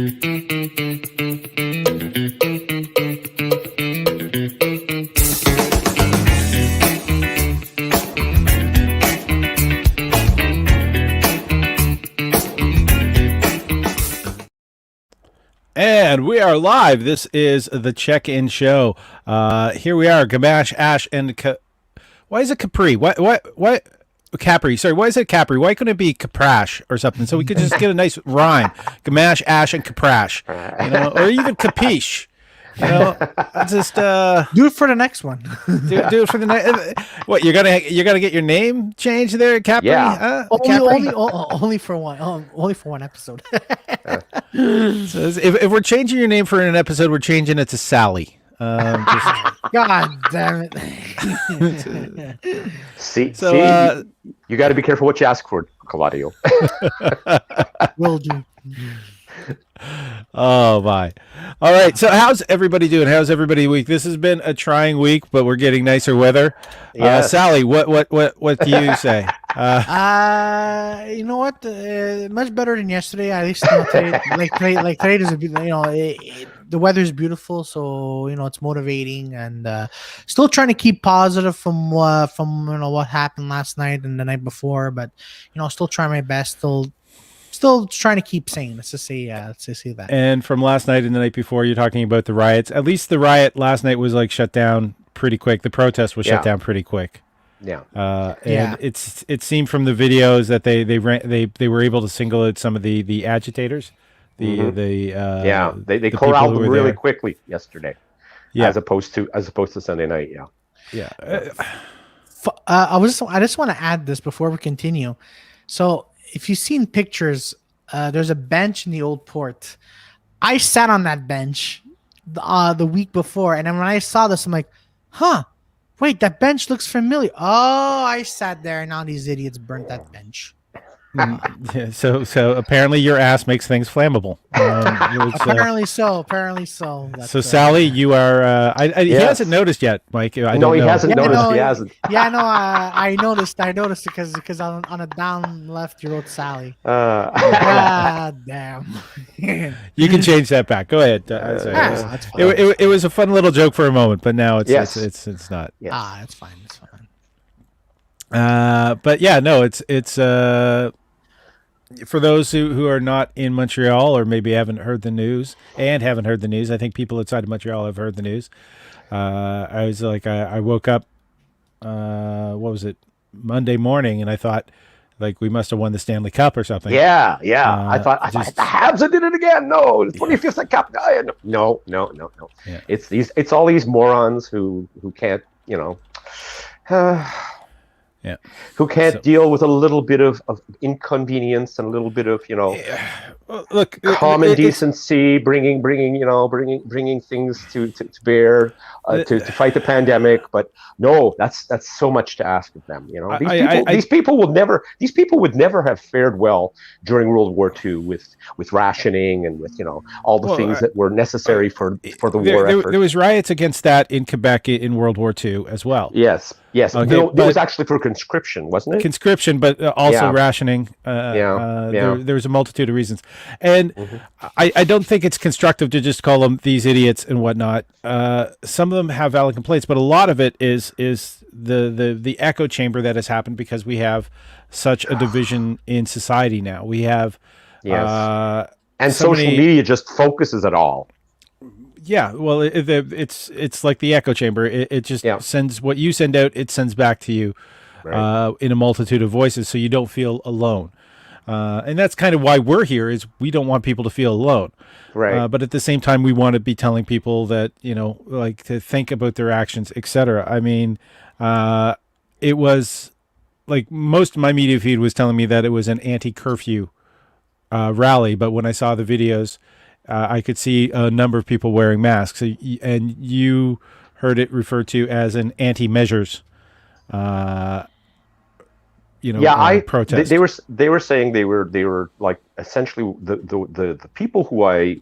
And we are live. This is the check-in show. Here we are, Gamache, Ash, and why is it Capri? What? Capri. Sorry, why is it Capri? Why couldn't it be Caprash or something? So we could just get a nice rhyme. Gamache, Ash, and Caprash. You know, or even Capiche. You know, just do it for the next one. do it for the next. What, you're gonna get your name changed there, Capri? Yeah, only for one. Only for one episode. So if we're changing your name for an episode, we're changing it to Sally. God damn it! See, you got to be careful what you ask for, Claudio. Will do. Oh my! All right. So how's everybody doing? How's everybody week? This has been a trying week, but we're getting nicer weather. Yes. Sally, what do you say? You know what? Much better than yesterday. At least today, like today is the weather is beautiful, so it's motivating, and still trying to keep positive from what happened last night and the night before, but still trying my best. Still trying to keep sane. Let's just say that. And from last night and the night before, you're talking about the riots. At least the riot last night was like shut down pretty quick. The protest was shut down pretty quick. Yeah. And it seemed from the videos that they were able to single out some of the agitators. They corralled them really quickly yesterday. Yeah. As opposed to Sunday night. Yeah. Yeah. I just want to add this before we continue. So, if you've seen pictures, there's a bench in the old port. I sat on that bench the week before, and then when I saw this, I'm like, wait, that bench looks familiar. Oh, I sat there, and now these idiots burnt that bench. Yeah, so apparently your ass makes things flammable. Apparently so. So Sally, you are. He hasn't noticed yet, Mike. He hasn't noticed. He hasn't. Yeah, no, I noticed because on a down left you wrote Sally. God damn. You can change that back. Go ahead. It was a fun little joke for a moment, but now it's not. Yes. It's fine. But yeah, no, it's for those who are not in Montreal or maybe haven't heard the news. I think people outside of Montreal have heard the news. I woke up, what was it, Monday morning, and I thought like we must have won the Stanley Cup or something. Yeah. I thought the Habs did it again. No, the 25th Cup. No. Yeah. It's all these morons who can't, Yeah. Who can't deal with a little bit of inconvenience and a little bit of look, common decency, bringing things to bear to fight the pandemic. But no, that's so much to ask of them. These people would never have fared well during World War II with rationing and with all the things that were necessary for the war effort. There was riots against that in Quebec in World War II as well. Yes. Okay, it was actually for conscription, wasn't it? Conscription, but also rationing. There was a multitude of reasons. And I don't think it's constructive to just call them these idiots and whatnot. Some of them have valid complaints, but a lot of it is the echo chamber that has happened because we have such a division in society now. We have and social media just focuses it all. Yeah, well, it's like the echo chamber. It just sends what you send out. It sends back to you in a multitude of voices, so you don't feel alone. And that's kind of why we're here. Is we don't want people to feel alone. Right. But at the same time, we want to be telling people that like to think about their actions, etc. I mean, it was like most of my media feed was telling me that it was an anti-curfew rally, but when I saw the videos. I could see a number of people wearing masks, and you heard it referred to as an anti-measures, protest. They were saying they were like essentially the people who I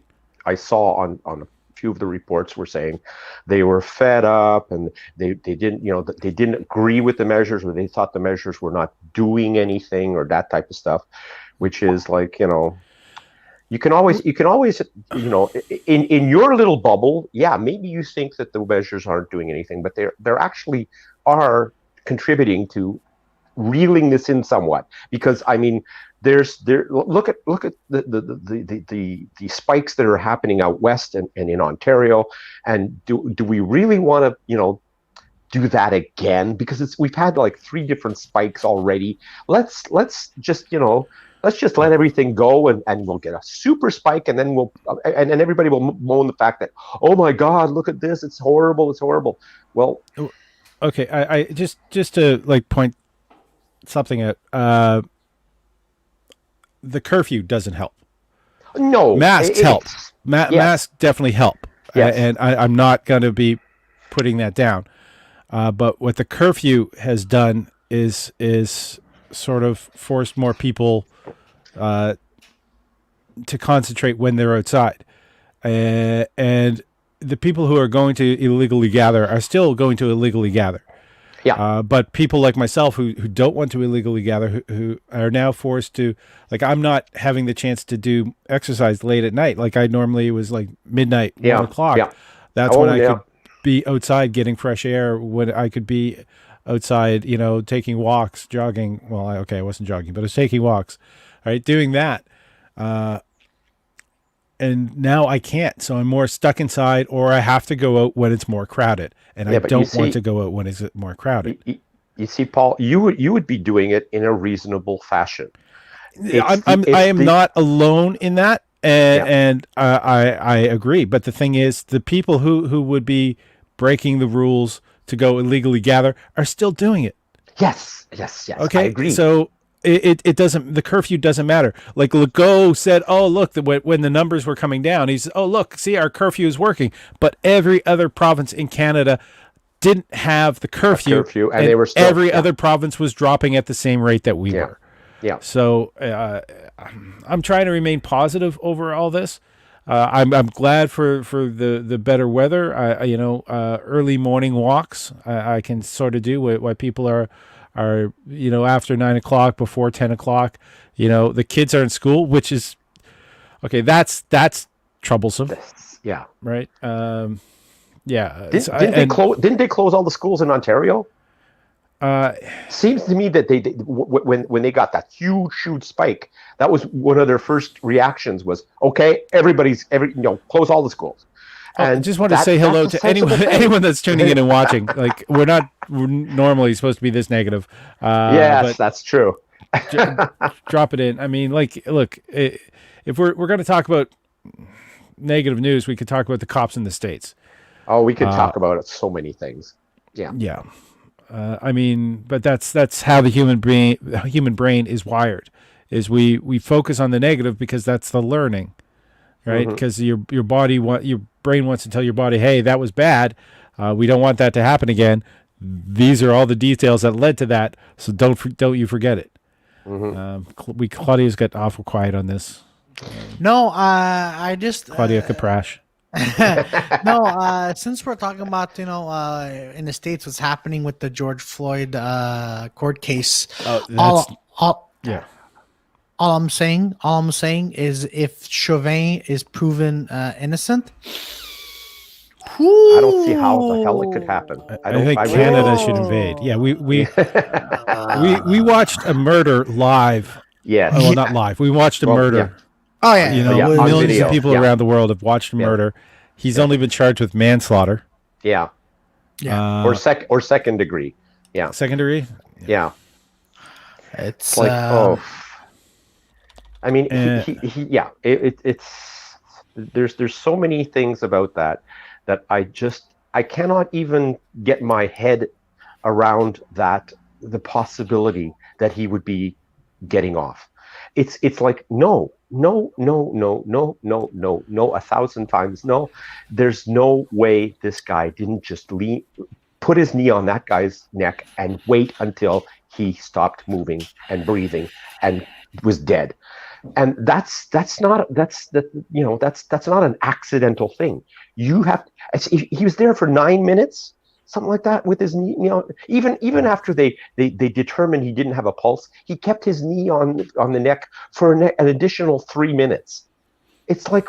saw on a few of the reports were saying they were fed up and they didn't agree with the measures, or they thought the measures were not doing anything or that type of stuff, which is like You can always, in your little bubble, yeah, maybe you think that the measures aren't doing anything, but they're actually are contributing to reeling this in somewhat. Because I mean, look at the spikes that are happening out west and in Ontario, and do we really want to do that again? Because we've had like 3 different spikes already. Let's just let everything go, and we'll get a super spike, and then and everybody will moan the fact that, oh my God, look at this, it's horrible. Well, okay, I just to like point something out. The curfew doesn't help. No, masks help. Masks definitely help. Yes. And I'm not going to be putting that down. But what the curfew has done is sort of forced more people to concentrate when they're outside. And the people who are going to illegally gather are still going to illegally gather. Yeah. But people like myself who don't want to illegally gather, who are now forced to, like, I'm not having the chance to do exercise late at night. Like I normally, it was like midnight, 1 o'clock. Yeah. That's when I could be outside getting fresh air, when I could be outside, taking walks, jogging. Well, I wasn't jogging, but I was taking walks, right? Doing that. And now I can't. So I'm more stuck inside, or I have to go out when it's more crowded. And I don't want to go out when it's more crowded. You see, Paul, you would be doing it in a reasonable fashion. I am not alone in that. And I agree. But the thing is, the people who would be breaking the rules to go illegally gather are still doing it. Yes. Okay. I agree. So it doesn't, the curfew doesn't matter. Like Legault said, oh, look, when the numbers were coming down, he said, oh, look, see, our curfew is working. But every other province in Canada didn't have the curfew, and they were still, every other province was dropping at the same rate that we were. Yeah. So I'm trying to remain positive over all this. I'm glad for the better weather. Early morning walks I can sort of do while people are after 9 o'clock, before 10 o'clock. The kids are in school, which is okay. That's troublesome. Yeah. Right. Yeah. Didn't they close all the schools in Ontario? Seems to me that they when they got that huge spike, that was one of their first reactions was, okay, close all the schools. And I just want to say hello to anyone that's tuning in and watching. Like we're normally supposed to be this negative. Yes, that's true. Drop it in. I mean, like, look, if we're going to talk about negative news, we could talk about the cops in the States. Oh, we could talk about so many things. Yeah. Yeah. I mean, but that's how the human brain is wired. Is we focus on the negative because that's the learning, right? Because your brain wants to tell your body, hey, that was bad. We don't want that to happen again. These are all the details that led to that. So don't you forget it. Claudia's got awful quiet on this. No, I just Claudia Capri. No, since we're talking about in the States what's happening with the George Floyd court case, all I'm saying is if Chauvin is proven innocent, I don't see how the hell it could happen. I think Canada should invade. Yeah, we watched a murder live. Yes. Well, not live. We watched a murder. Yeah. Oh yeah. Millions video. of people around the world have watched murder. He's only been charged with manslaughter. Yeah. Or second degree. Yeah. Second degree? Yeah. It's like I mean, it's there's so many things about that I cannot even get my head around that, the possibility that he would be getting off. It's like no, 1,000 times no. There's no way this guy didn't just put his knee on that guy's neck and wait until he stopped moving and breathing and was dead. And that's not an accidental thing. You have he was there for 9 minutes, something like that, with his knee. Even after they determined he didn't have a pulse, he kept his knee on the neck for an additional 3 minutes. it's like,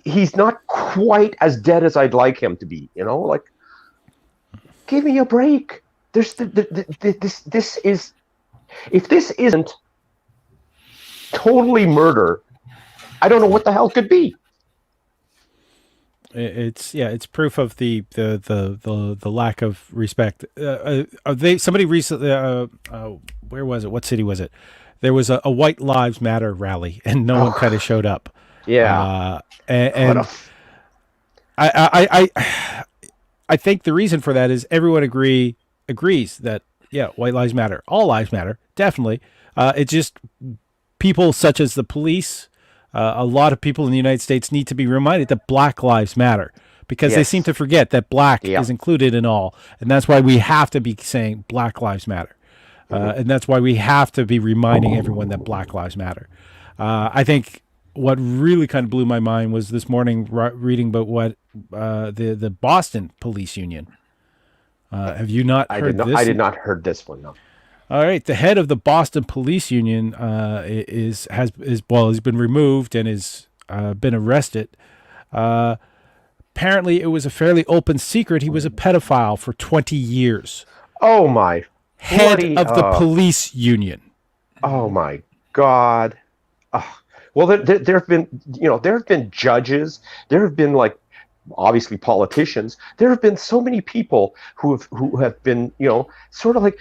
he's not quite as dead as I'd like him to be. Like, give me a break. This is, if this isn't totally murder, I don't know what the hell could be. It's proof of the lack of respect. Somebody recently, where was it? What city was it? There was a White Lives Matter rally, and no one kind of showed up. Yeah, and I think the reason for that is everyone agrees that white lives matter, all lives matter, definitely. It's just people such as the police. A lot of people in the United States need to be reminded that Black lives matter, because they seem to forget that Black is included in all, and that's why we have to be saying Black lives matter, and that's why we have to be reminding everyone that Black lives matter. I think what really kind of blew my mind was this morning reading about what the Boston Police Union. Have you not heard this? I did not heard this one, no. All right, the head of the Boston Police Union has been removed and is been arrested. Apparently, it was a fairly open secret. He was a pedophile for 20 years. Oh my! Head of the police union. Oh my God! Well, there have been judges. There have been, like, obviously politicians. There have been so many people who have been, sort of like.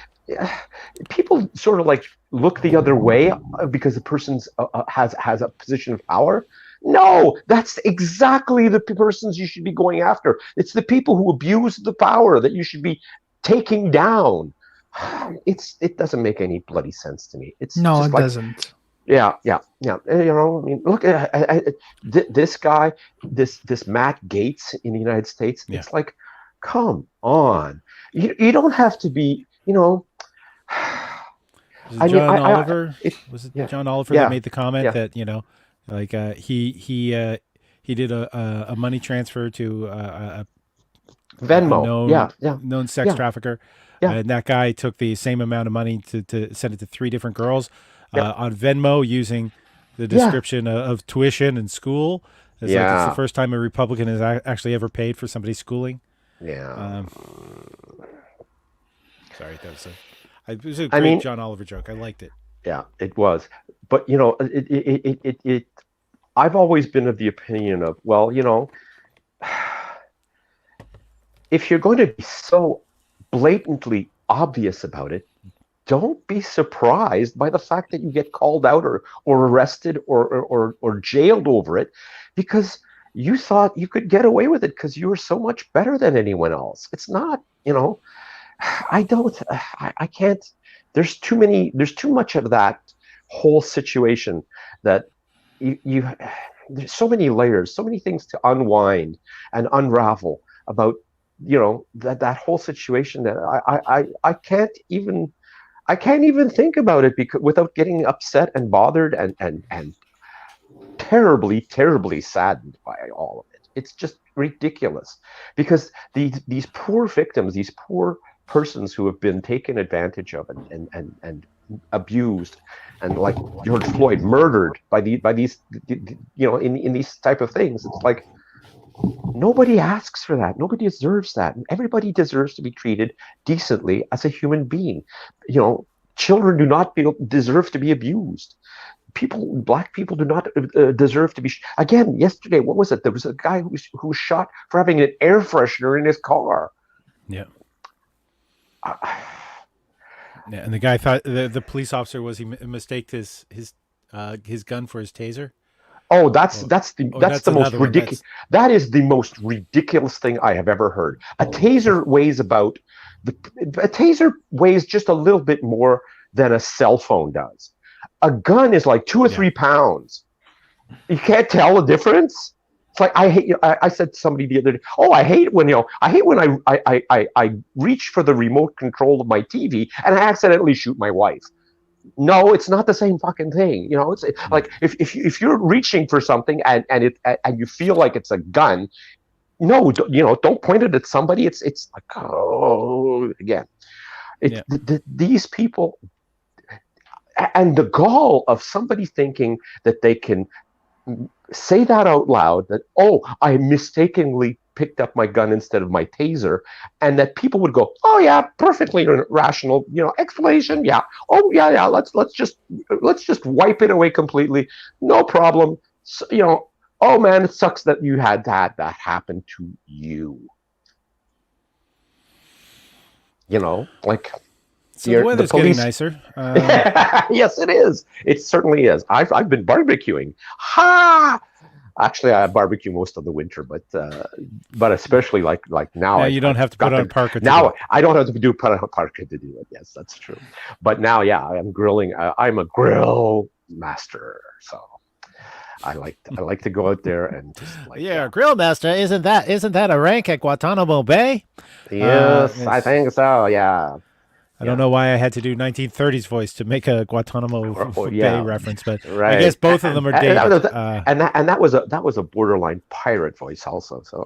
People sort of like look the other way because the person's has a position of power. No, that's exactly the persons you should be going after. It's the people who abuse the power that you should be taking down. It doesn't make any bloody sense to me. It doesn't. Yeah. I mean, look, this guy, this Matt Gaetz in the United States. Yeah. It's like, come on, you don't have to be, John Oliver? Was it John Oliver that made the comment that, like he did a money transfer to a Venmo, known sex trafficker, and that guy took the same amount of money to send it to 3 different girls on Venmo using the description of tuition and school. It's like it's the first time a Republican has actually ever paid for somebody's schooling. Yeah. Sorry, it was a great John Oliver joke. I liked it. Yeah, it was. But I've always been of the opinion of, well, if you're going to be so blatantly obvious about it, don't be surprised by the fact that you get called out or arrested or jailed over it, because you thought you could get away with it because you were so much better than anyone else. It's not, I can't. There's too much of that whole situation that there's so many layers, so many things to unwind and unravel about, that whole situation that I can't even think about it without getting upset and bothered and terribly, terribly saddened by all of it. It's just ridiculous, because these poor victims, these poor persons who have been taken advantage of and abused, and, like George Floyd, murdered by these in these type of things. It's like, nobody asks for that. Nobody deserves that. And everybody deserves to be treated decently as a human being. Children do not deserve to be abused. Black people do not deserve to be. Again, yesterday, what was it? There was a guy who was shot for having an air freshener in his car. Yeah. And the guy thought the police officer mistaked his gun for his taser. Oh, that's the most ridiculous. That is the most ridiculous thing I have ever heard. A taser weighs just a little bit more than a cell phone does. A gun is like 2 or 3 pounds. You can't tell the difference. It's like, I hate. I said to somebody the other day, I hate when I reach for the remote control of my TV and I accidentally shoot my wife. No, it's not the same fucking thing. It's like if you're reaching for something and you feel like it's a gun, no, don't point it at somebody. It's like, again, these people. and the gall of somebody thinking that they can say that out loud, that, oh, I mistakenly picked up my gun instead of my taser, and that people would go, oh yeah, perfectly rational, explanation, yeah, oh yeah, let's just wipe it away completely, no problem. So, oh man, it sucks that you had that happen to you. Like. So the weather's getting nicer. Yes, it is. It certainly is. I've been barbecuing. Ha! Actually, I barbecue most of the winter, but especially like now. Yeah, you don't have to put on parka. Now I don't have to put on parka to do it. Yes, that's true. But now, yeah, I'm grilling. I'm a grill master, so I like to go out there and just grill master. Isn't that a rank at Guantanamo Bay? Yes, I think so. Yeah. I don't know why I had to do 1930s voice to make a Guantanamo Bay reference, but right. I guess both of them are dated. And that was a borderline pirate voice also. So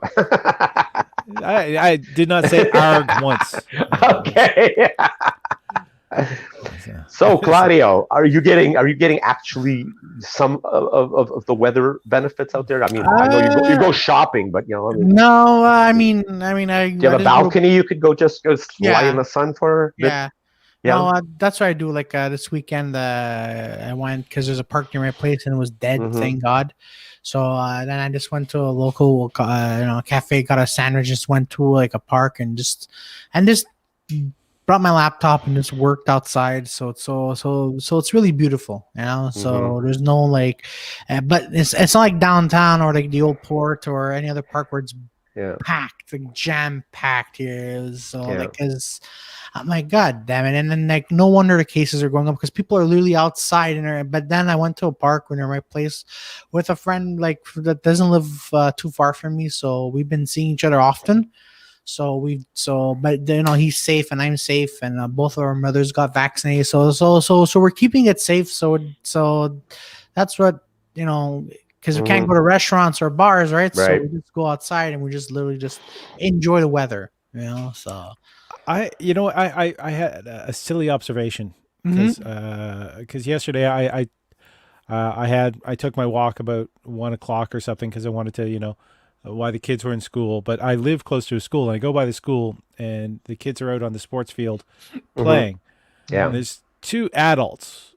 I did not say arg once. Okay. So Claudio, are you getting actually some of the weather benefits out there? I mean, I know you go shopping, but no, I mean, do you have a balcony you could go lie in the sun for? Yeah. No, that's what I do. Like this weekend, I went because there's a park near my place and it was dead. Thank God. So then I just went to a local, cafe, got a sandwich, just went to like a park and just brought my laptop and just worked outside. So it's really beautiful, So there's no like, but it's not like downtown or like the old port or any other park where it's packed, like jam packed here. So because I'm like, God damn it. And then like no wonder the cases are going up because people are literally outside but then I went to a park near my place with a friend like that doesn't live too far from me. So we've been seeing each other often. But he's safe and I'm safe and both of our mothers got vaccinated. So we're keeping it safe. So that's what, because we can't go to restaurants or bars, right? So we just go outside and we just literally just enjoy the weather, so. I had a silly observation because yesterday I took my walk about 1 o'clock or something because I wanted to, why the kids were in school, but I live close to a school and I go by the school and the kids are out on the sports field playing. Yeah. And there's 2 adults,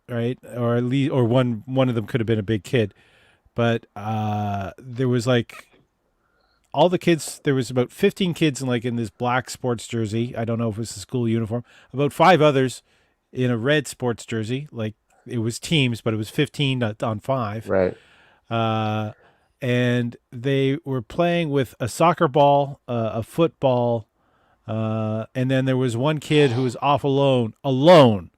right? Or at least, or one of them could have been a big kid, but there was like all the kids, there was about 15 kids in this black sports jersey. I don't know if it was a school uniform, about 5 others in a red sports jersey. Like it was teams, but it was 15 on 5. Right. And they were playing with a soccer ball, a football, and then there was one kid who was off alone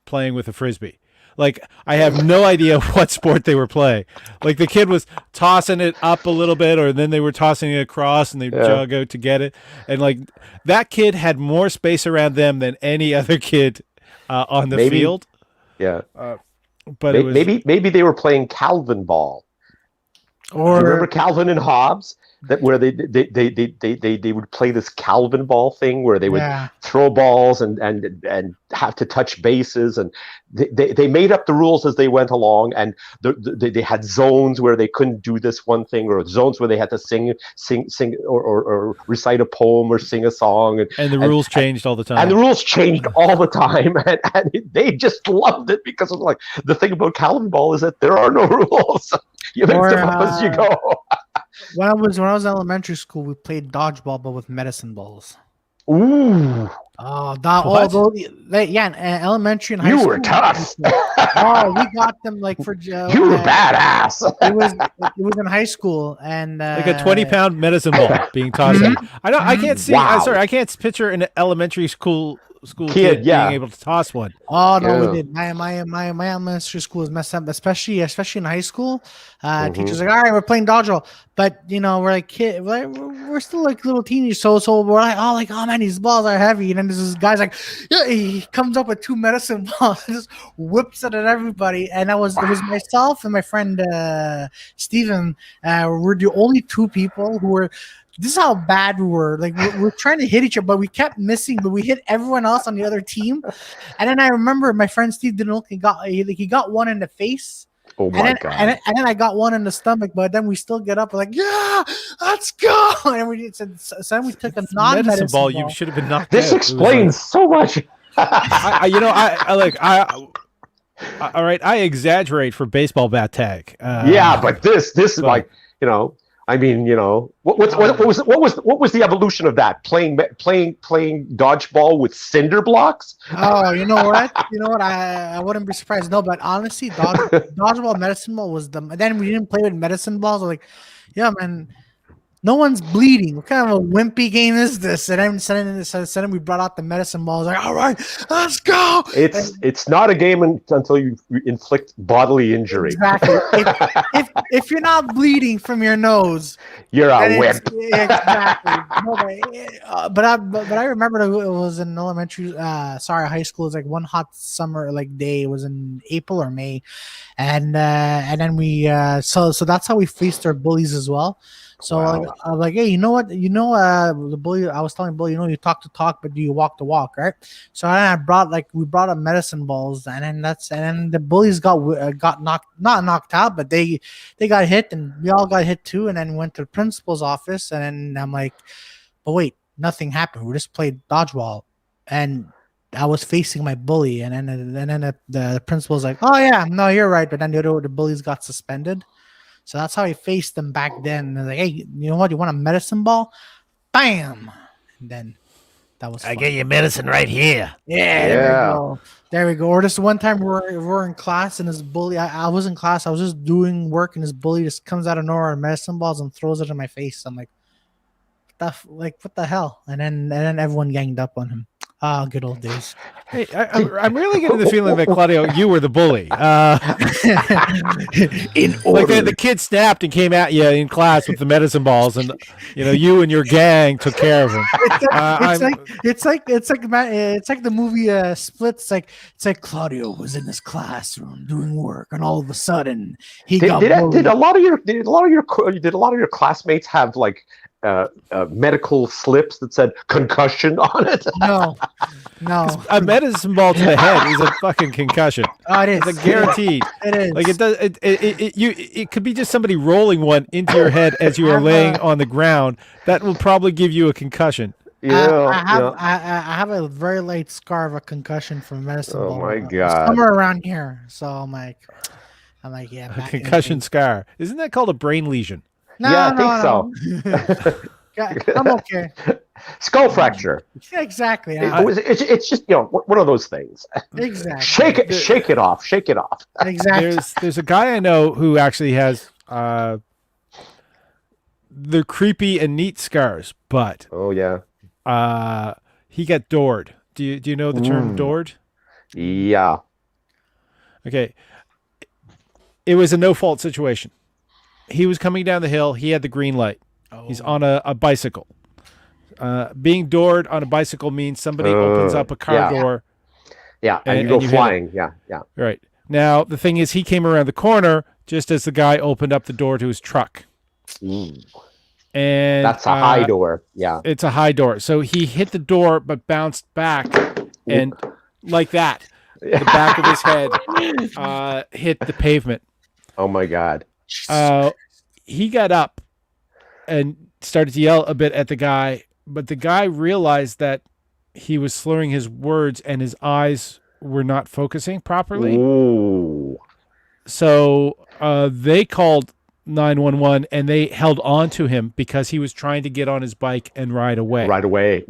playing with a Frisbee. Like, I have no idea what sport they were playing. Like, the kid was tossing it up a little bit, or then they were tossing it across, and they jog out to get it. And, like, that kid had more space around them than any other kid on the field. Yeah. But it was... Maybe they were playing Calvin ball. Or do you remember Calvin and Hobbes, where they would play this Calvin ball thing where they would throw balls and have to touch bases, and they made up the rules as they went along, and they had zones where they couldn't do this one thing, or zones where they had to sing or recite a poem or sing a song, and the rules changed all the time. And the rules changed all the time, and they just loved it because of like the thing about Calvin ball is that there are no rules. You make them up as you go. When I was in elementary school, we played dodgeball, but with medicine balls. Ooh. Oh, elementary and high school. You were tough. We got them like for. You were badass. It was in high school and like a 20-pound medicine ball being tossed. I can't see. Wow. I'm sorry, I can't picture an elementary school kid being able to toss one. Oh no, we did. My elementary school is messed up, especially in high school. Teachers like, all right, we're playing dodgeball, but we're like we're still like little teenagers, so we're like, oh man, these balls are heavy, then there's this guy's like, yeah, he comes up with 2 medicine balls and just whips it at everybody. And it was myself and my friend Steven. We're the only 2 people who were. This is how bad we were. Like we're trying to hit each other, but we kept missing. But we hit everyone else on the other team. And then I remember my friend Steve didn't look. He got one in the face. Oh my God! And then I got one in the stomach. But then we still get up. We're like, yeah, let's go. And we said, so then we took a non-medicine ball. You should have been knocked This out. explains so much. All right, I exaggerate for baseball bat tag. But this is like, I mean, what was the evolution of that? Playing dodgeball with cinder blocks? Oh, you know what? I wouldn't be surprised. No, but honestly, dodgeball medicine ball was the. Then we didn't play with medicine balls. We're like, yeah, man. No one's bleeding. What kind of a wimpy game is this? And then suddenly we brought out the medicine balls. Like, all right, let's go. It's not a game until you inflict bodily injury. Exactly. if you're not bleeding from your nose, you're a wimp. Exactly. But I remember it was in elementary. High school. It was like one hot summer day. It was in April or May, and then we so that's how we faced our bullies as well. So wow. I was like, hey, you know what? The bully. I was telling bully, you talk to talk, but do you walk to walk, right? So we brought up medicine balls, and then the bullies got not knocked out, but they got hit, and we all got hit too. And then went to the principal's office, and then I'm like, but wait, nothing happened. We just played dodgeball, and I was facing my bully, and then the principal's like, oh yeah, no, you're right. But then the bullies got suspended. So that's how he faced them back then. And like, hey, you know what? You want a medicine ball? Bam! And then that was fun. I get your medicine right here. Yeah. There we go. Or this one time we're in class and this bully, I was in class, I was just doing work and this bully just comes out of nowhere and medicine balls and throws it in my face. I'm like, what the hell? And then everyone ganged up on him. Ah, good old days. Hey, I'm really getting the feeling that Claudio, you were the bully. In order. Like the kid snapped and came at you in class with the medicine balls, and you and your gang took care of him. It's like the movie Split. It's like Claudio was in his classroom doing work, and all of a sudden did a lot of your classmates have medical slips that said concussion on it? No. A medicine ball to the head is a fucking concussion. Oh, it is. It's guaranteed. It is. Like it does. It could be just somebody rolling one into your head as you are laying on the ground. That will probably give you a concussion. I have a very light scar of a concussion from medicine ball. Oh my God! Somewhere around here. So I'm like, yeah. A concussion scar. Isn't that called a brain lesion? No, I think so. I'm okay. Skull fracture. Yeah, exactly. It's just one of those things. Exactly. Shake it off. Exactly. There's a guy I know who actually has they're creepy and neat scars, but oh yeah, he got doored. Do you know the term doored? Yeah. Okay. It was a no fault situation. He was coming down the hill. He had the green light. Oh. He's on a bicycle. Being doored on a bicycle means somebody opens up a car door. Yeah, and you go flying. Yeah. Right. Now, the thing is, he came around the corner just as the guy opened up the door to his truck. Mm. And that's a high door. Yeah. It's a high door. So he hit the door but bounced back and like that. The back of his head hit the pavement. Oh, my God. He got up and started to yell a bit at the guy, but the guy realized that he was slurring his words and his eyes were not focusing properly. Ooh. So they called 911 and they held on to him because he was trying to get on his bike and ride away.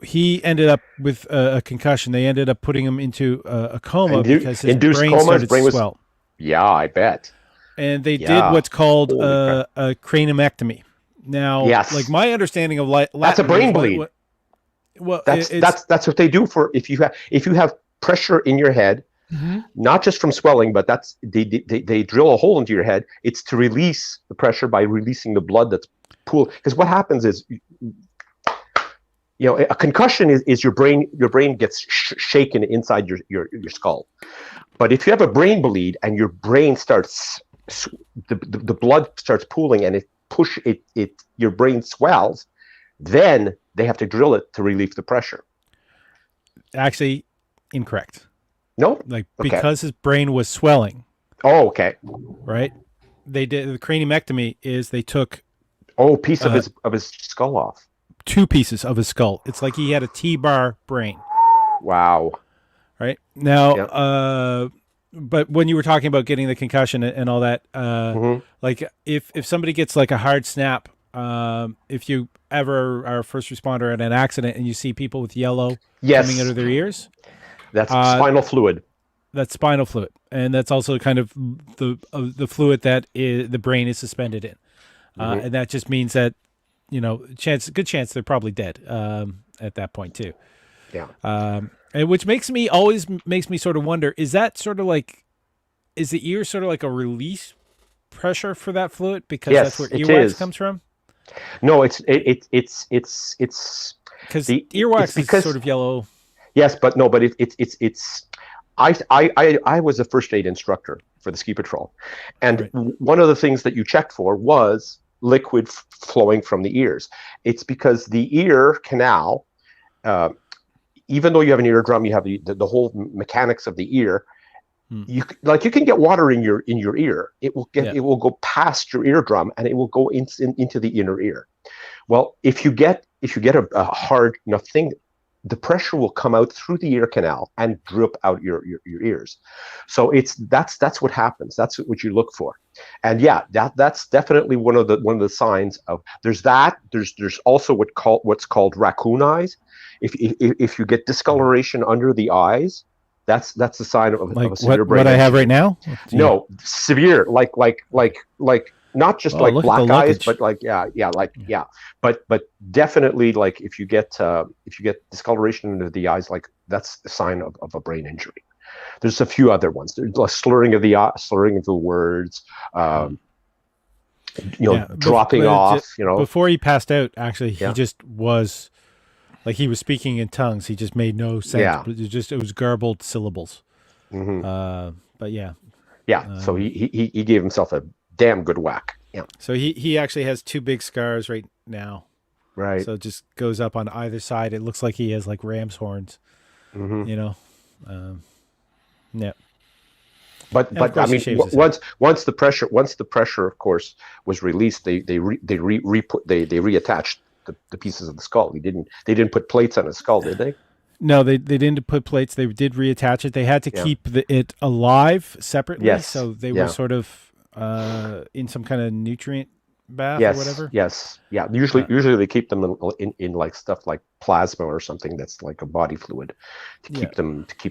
He ended up with a concussion. They ended up putting him into a coma because his brain started to swell. Yeah, I bet. And they did what's called a cranictomy. Now, like my understanding of that's a brain bleed. Well, that's what they do for if you have pressure in your head, not just from swelling, but they drill a hole into your head. It's to release the pressure by releasing the blood that's pooled. Because what happens is A concussion is your brain gets shaken inside your skull. But if you have a brain bleed and your brain starts, the blood starts pooling and your brain swells, then they have to drill it to relieve the pressure. Actually, incorrect. No, because his brain was swelling. Oh, okay. Right. They did the craniumectomy. Is they took piece of his skull off. 2 pieces of his skull. It's like he had a T-bar brain. Wow. Right now, but when you were talking about getting the concussion and all that, like if somebody gets like a hard snap, if you ever are a first responder at an accident and you see people with yellow coming out of their ears, that's spinal fluid. That's spinal fluid, and that's also kind of the fluid that the brain is suspended in, and that just means that good chance they're probably dead at that point too. Yeah. And which makes me sort of wonder, is that sort of like, is the ear sort of like a release pressure for that fluid because that's where earwax comes from? No, it's because the earwax is sort of yellow. Yes, but no, but it's. I was a first aid instructor for the ski patrol, and one of the things that you checked for was liquid flowing from the ears. It's because the ear canal, even though you have an eardrum, you have the whole mechanics of the ear. You can get water in your ear. It will go past your eardrum and it will go into the inner ear. Well, if you get a hard enough thing, the pressure will come out through the ear canal and drip out your ears. So that's what happens. That's what you look for. And that's definitely one of the signs of there's also what's called raccoon eyes. If you get discoloration under the eyes, that's the sign of a severe brain. What I have right now? No, severe, like not just like black eyes, but but definitely like if you get discoloration under the eyes, like that's the sign of a brain injury. There's a few other ones. There's a slurring of the words, dropping off. Before he passed out, actually, he just was. Like he was speaking in tongues. He just made no sense. Yeah. It was garbled syllables. But yeah. Yeah. So he gave himself a damn good whack. Yeah. So he actually has 2 big scars right now. Right. So it just goes up on either side. It looks like he has like ram's horns. Yeah. But I mean, once the pressure, of course, was released, they reattached the pieces of the skull. They didn't put plates on his skull, did they? No, they didn't put plates. They did reattach it. They had to keep it alive separately. Yes. So they were sort of in some kind of nutrient bath or whatever. Yes. Yeah. Usually they keep them in like stuff like plasma or something that's like a body fluid to keep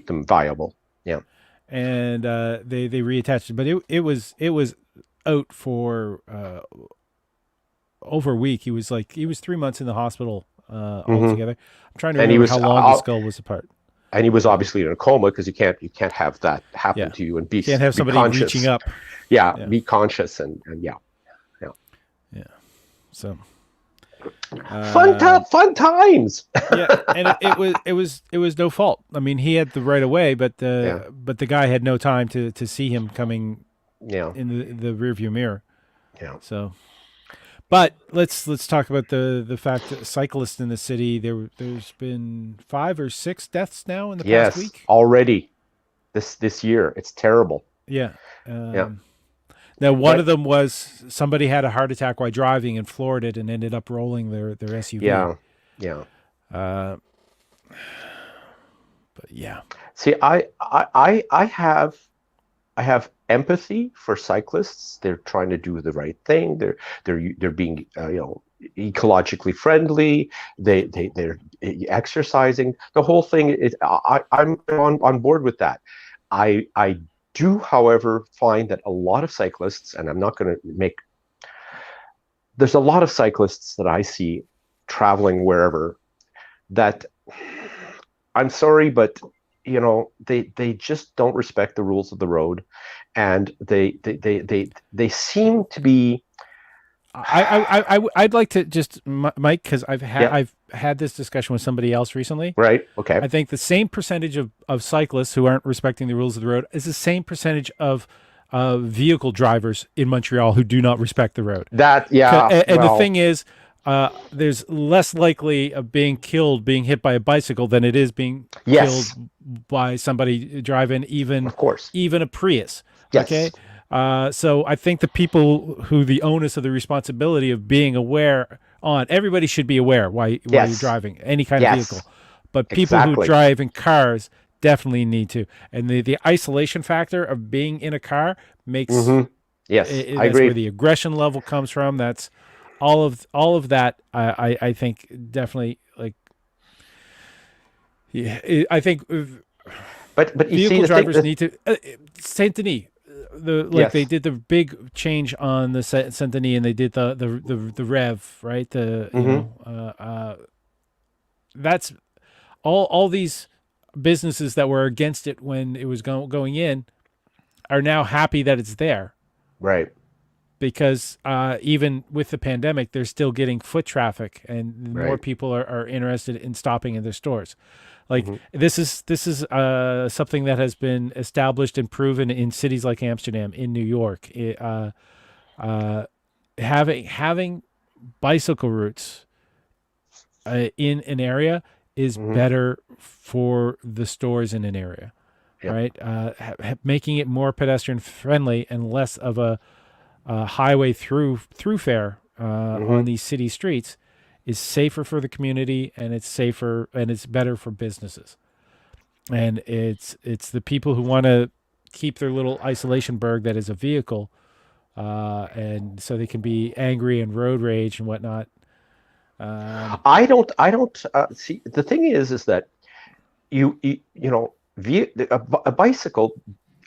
them viable. Yeah. And they reattached it, but it was out for over a week. He was 3 months in the hospital altogether. I'm trying to remember how long the skull was apart. And he was obviously in a coma because you can't have that happen to you and be can't have somebody conscious. reaching up. Be conscious and yeah. So fun times. And it was no fault. I mean, he had the right of way, but the guy had no time to see him coming in the rearview mirror. Yeah. So, but let's talk about the fact that cyclists in the city, there's been 5 or 6 deaths now in the past week already this year. It's terrible. Yeah. Now, one of them was somebody had a heart attack while driving and floored it and ended up rolling their SUV. Yeah. But yeah. See, I have empathy for cyclists. They're trying to do the right thing. They're being ecologically friendly. They're exercising. The whole thing is I'm on board with that. I do, however, find that a lot of cyclists, and I'm not going to make. There's a lot of cyclists that I see traveling wherever that I'm sorry, but they just don't respect the rules of the road, and they seem to be. I'd like to just, Mike, because I've had this discussion with somebody else recently. Right. Okay. I think the same percentage of cyclists who aren't respecting the rules of the road is the same percentage of vehicle drivers in Montreal who do not respect the road. And the thing is, there's less likely of being hit by a bicycle than it is being killed by somebody driving even a Prius. Yes. Okay. So I think the people who the onus of the responsibility of being aware everybody should be aware while you're driving any kind of vehicle, but people who drive in cars definitely need to. And the isolation factor of being in a car makes yes, I agree. That's where the aggression level comes from. That's all of that. I think definitely I think. But you vehicle see, drivers need to Saint Denis. They did the big change on the Saint Denis, and they did the Rev, right? That's all these businesses that were against it when it was going in are now happy that it's there, right? Because even with the pandemic, they're still getting foot traffic, and more people are interested in stopping in their stores. This is something that has been established and proven in cities like Amsterdam, in New York. Having bicycle routes in an area is better for the stores in an area, right? Making it more pedestrian friendly and less of a highway thoroughfare on these city streets is safer for the community, and it's safer and it's better for businesses. And it's the people who want to keep their little isolation burg that is a vehicle, and so they can be angry and road rage and whatnot. I don't see. The thing is that a bicycle,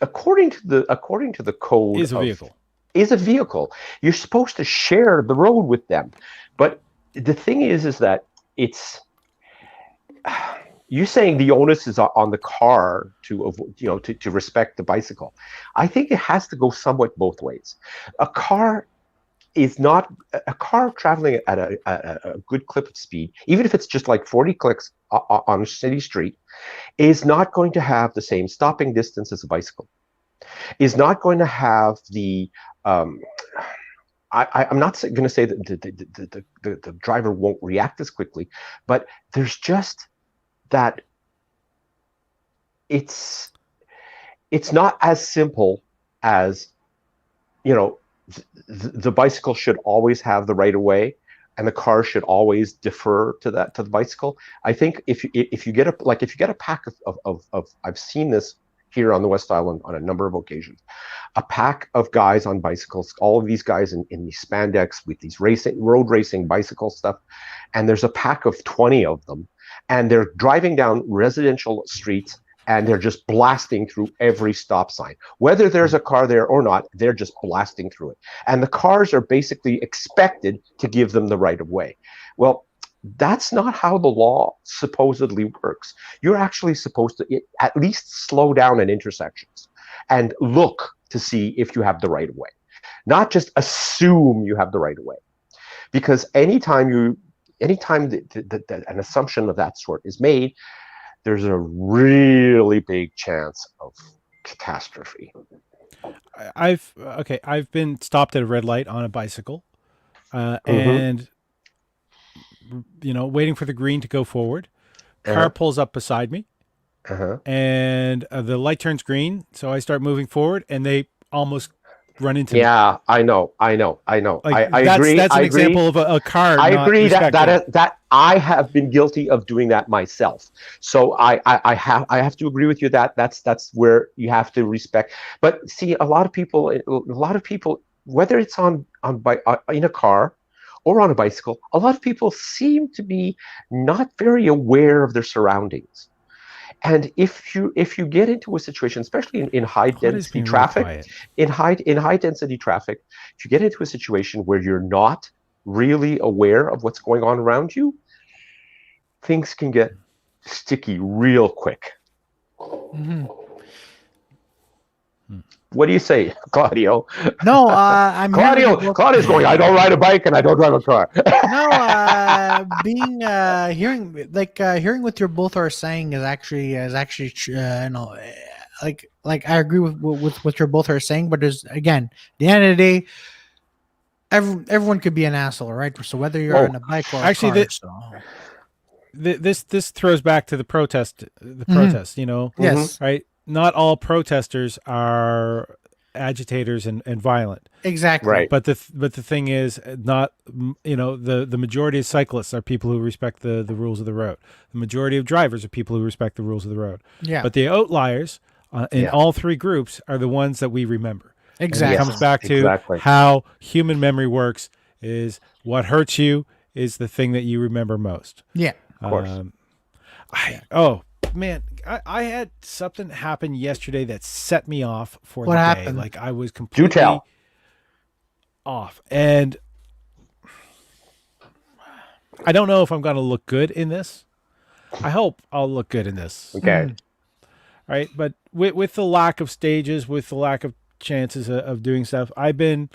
according to the code, is a vehicle. Is a vehicle. You're supposed to share the road with them, but the thing is that it's you saying the onus is on the car to respect the bicycle. I think it has to go somewhat both ways. A car traveling at a good clip of speed, even if it's just like 40 clicks on a city street, is not going to have the same stopping distance as a bicycle. Is not going to have the I'm not going to say that the driver won't react as quickly, but there's just that it's not as simple as, the bicycle should always have the right of way, and the car should always defer to the bicycle. I think if you get a pack of I've seen this here on the West Island on a number of occasions, a pack of guys on bicycles, all of these guys in these spandex with these road racing bicycle stuff, and there's a pack of 20 of them, and they're driving down residential streets, and they're just blasting through every stop sign. Whether there's a car there or not, they're just blasting through it. And the cars are basically expected to give them the right of way. Well, that's not how the law supposedly works. You're actually supposed to at least slow down at intersections and look to see if you have the right of way, not just assume you have the right of way. Because anytime an assumption of that sort is made, there's a really big chance of catastrophe. I've been stopped at a red light on a bicycle, and waiting for the green to go forward. Car pulls up beside me, and the light turns green, so I start moving forward, and they almost run into me. Yeah, I know. I agree. That's an example of a car. I agree that I have been guilty of doing that myself. So I have to agree with you that that's where you have to respect. But see, a lot of people, whether it's in a car or on a bicycle, a lot of people seem to be not very aware of their surroundings. And if you get into a situation, especially in high density traffic, if you get into a situation where you're not really aware of what's going on around you, things can get sticky real quick. What do you say, Claudio? No, I'm Claudio's going, I don't ride a bike and I don't drive a car. No, hearing what you both are saying is actually like I agree with what you both are saying, but there's, again, at the end of the day, everyone could be an asshole, right? So whether you're on a bike or actually, a car, this throws back to the protest. Protest, yes, right? Not all protesters are agitators and violent. Exactly. Right. But the thing is, not, the majority of cyclists are people who respect the rules of the road. The majority of drivers are people who respect the rules of the road. Yeah. But the outliers in all three groups are the ones that we remember. Exactly. And it comes back to how human memory works. Is what hurts you is the thing that you remember most. Yeah. Of course. Oh man, I had something happen yesterday that set me off for What the happened? day. Like, I was completely tell. off, and I don't know if I'm going to look good in this. I hope I'll look good in this. Okay. Right, but with the lack of stages, with the lack of chances of doing stuff, I've been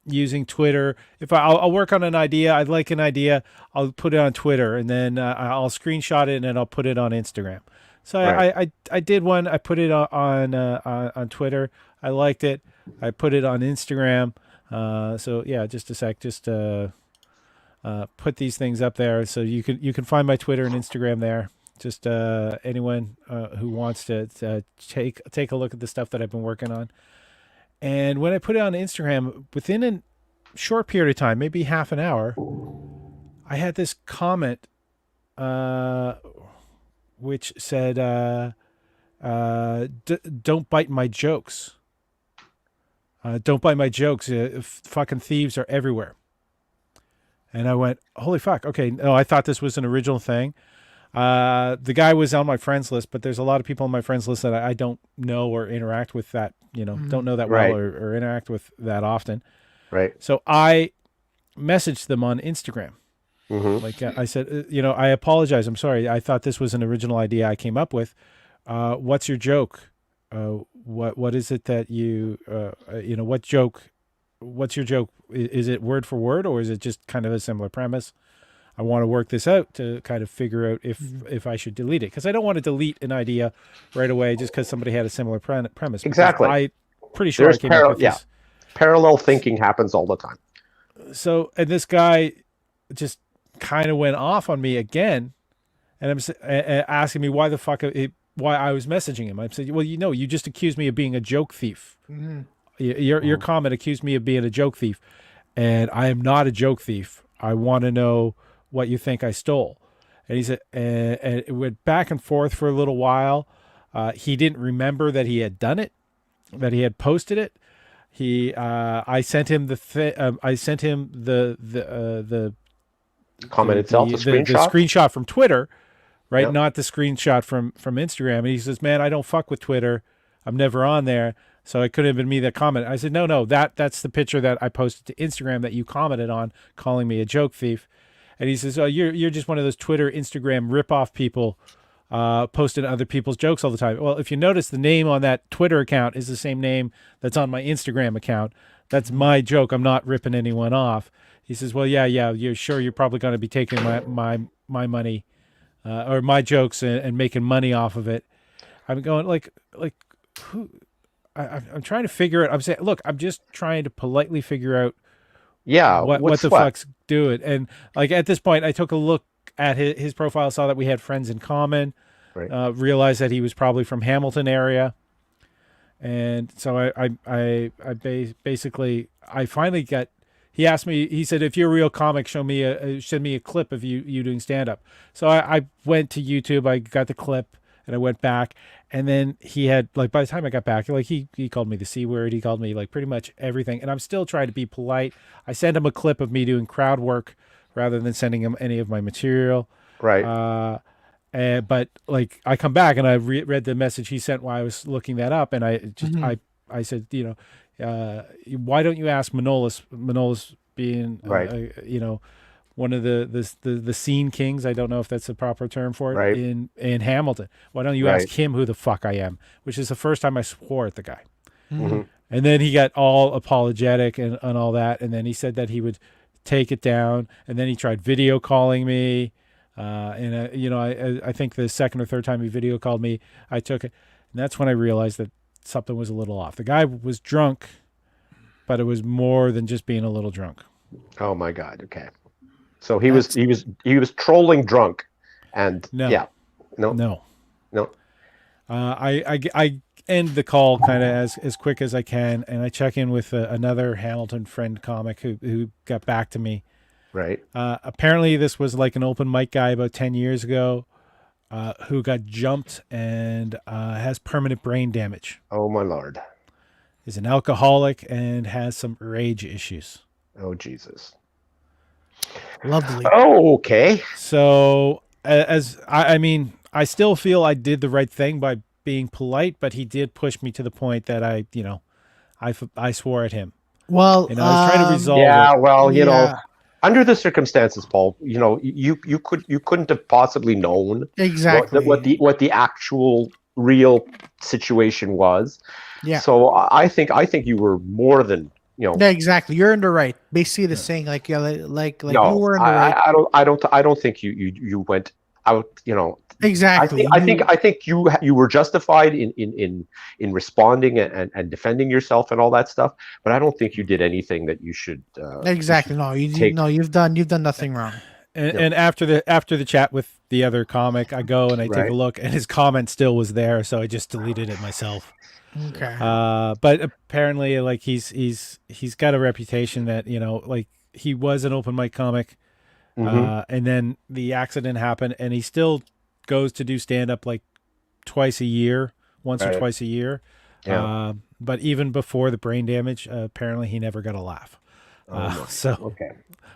using Twitter. If I'll work on an idea, I'd like an idea, I'll put it on Twitter, and then I'll screenshot it, and then I'll put it on Instagram. So I did one. I put it on Twitter. I liked it. I put it on Instagram. So yeah, just a sec. Just put these things up there, so you can find my Twitter and Instagram there. Just anyone who wants to take a look at the stuff that I've been working on. And when I put it on Instagram, within a short period of time, maybe half an hour, I had this comment which said, don't bite my jokes. Don't bite my jokes. Fucking thieves are everywhere. And I went, holy fuck. Okay. No, I thought this was an original thing. The guy was on my friends list, but there's a lot of people on my friends list that I don't know or interact with that, don't know that well or interact with that often. Right. So I messaged them on Instagram. Mm-hmm. Like I said, I apologize. I'm sorry. I thought this was an original idea I came up with. What's your joke? What is it that you, what joke, what's your joke? Is it word for word, or is it just kind of a similar premise? I want to work this out to kind of figure out if I should delete it, because I don't want to delete an idea right away just because somebody had a similar premise. Exactly. I'm pretty sure I came up with this. Parallel thinking happens all the time. So, and this guy just kind of went off on me again, and I'm asking me why the fuck why I was messaging him. I'm saying, well, you just accused me of being a joke thief. Mm-hmm. Your comment accused me of being a joke thief, and I am not a joke thief. I want to know what you think I stole. And he said, and it went back and forth for a little while. He didn't remember that he had done it, that he had posted it. I sent him the comment itself, the screenshot? The screenshot from Twitter, right? Yep. Not the screenshot from Instagram. And he says, man, I don't fuck with Twitter. I'm never on there. So it could have been me that commented. I said, no, that's the picture that I posted to Instagram that you commented on, calling me a joke thief. And he says, oh, you're just one of those Twitter, Instagram rip-off people posting other people's jokes all the time. Well, if you notice, the name on that Twitter account is the same name that's on my Instagram account. That's my joke. I'm not ripping anyone off. He says, well, yeah, you're sure you're probably going to be taking my money or my jokes and making money off of it. I'm going like who? I'm trying to figure it. I'm saying, look, I'm just trying to politely figure out what the fuck's doing. And like at this point, I took a look at his profile, saw that we had friends in common, realized that he was probably from Hamilton area. And so I basically finally got, he asked me, he said, if you're a real comic, send me a clip of you doing stand-up. So I went to YouTube, I got the clip, and I went back, and then he had, like, by the time I got back, like, he called me the C word, he called me, like, pretty much everything, and I'm still trying to be polite. I sent him a clip of me doing crowd work rather than sending him any of my material. Right. But, like, I come back, and I read the message he sent while I was looking that up, and I just, I said, why don't you ask Manolis being, one of the scene kings, I don't know if that's the proper term for it, in Hamilton. Why don't you ask him who the fuck I am? Which is the first time I swore at the guy. Mm-hmm. And then he got all apologetic and all that. And then he said that he would take it down. And then he tried video calling me. I think the second or third time he video called me, I took it. And that's when I realized that something was a little off. The guy was drunk, but it was more than just being a little drunk. Oh my God. Okay. So he was trolling drunk, and No. yeah, no. I end the call kind of as quick as I can, and I check in with another Hamilton friend comic who got back to me. Right. Apparently, this was like an open mic guy about 10 years ago who got jumped and has permanent brain damage. Oh my Lord. Is an alcoholic and has some rage issues. Oh Jesus. Lovely. Oh, okay. So I still feel I did the right thing by being polite, but he did push me to the point that I swore at him. Well, and I was trying to resolve it. Yeah, well, you know, under the circumstances, Paul, you know, you couldn't have possibly known exactly what the actual real situation was. Yeah. So I think you were more than, you know. Yeah, exactly. You're in the right. Basically, the saying like no, you were in the right. I don't think you went out. You know. Exactly. I think you were justified in responding and defending yourself and all that stuff. But I don't think you did anything that you should. Exactly. You've done nothing wrong. And after the chat with the other comic, I go and I take a look, and his comment still was there, so I just deleted it myself. Okay. But apparently, like he's got a reputation that, you know, like he was an open mic comic, and then the accident happened, and he still goes to do stand up like once or twice a year. Yeah. But even before the brain damage, apparently he never got a laugh.